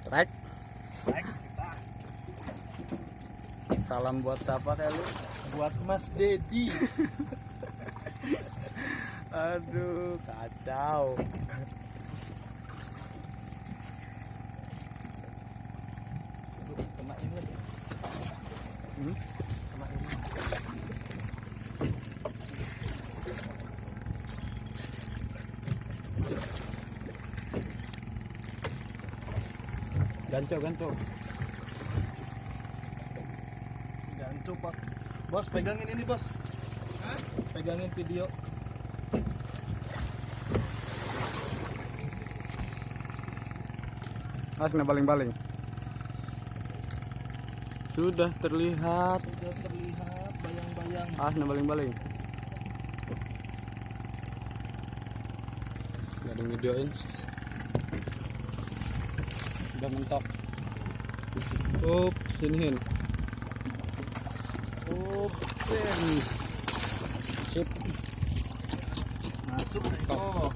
Strike. Salam buat siapa kali? Buat Mas Dedi. Aduh, kacau. Kena ini lagi. Kena ini. Ganco. Jangan coba. Bos, pegangin ini, Bos. Pegangin video. Kena baling-baling. Sudah terlihat. Sudah terlihat bayang-bayang. Kena baling-baling. Gak ada yang videoin. Udah mentok. Siniin. Sip. Masuk. Oh.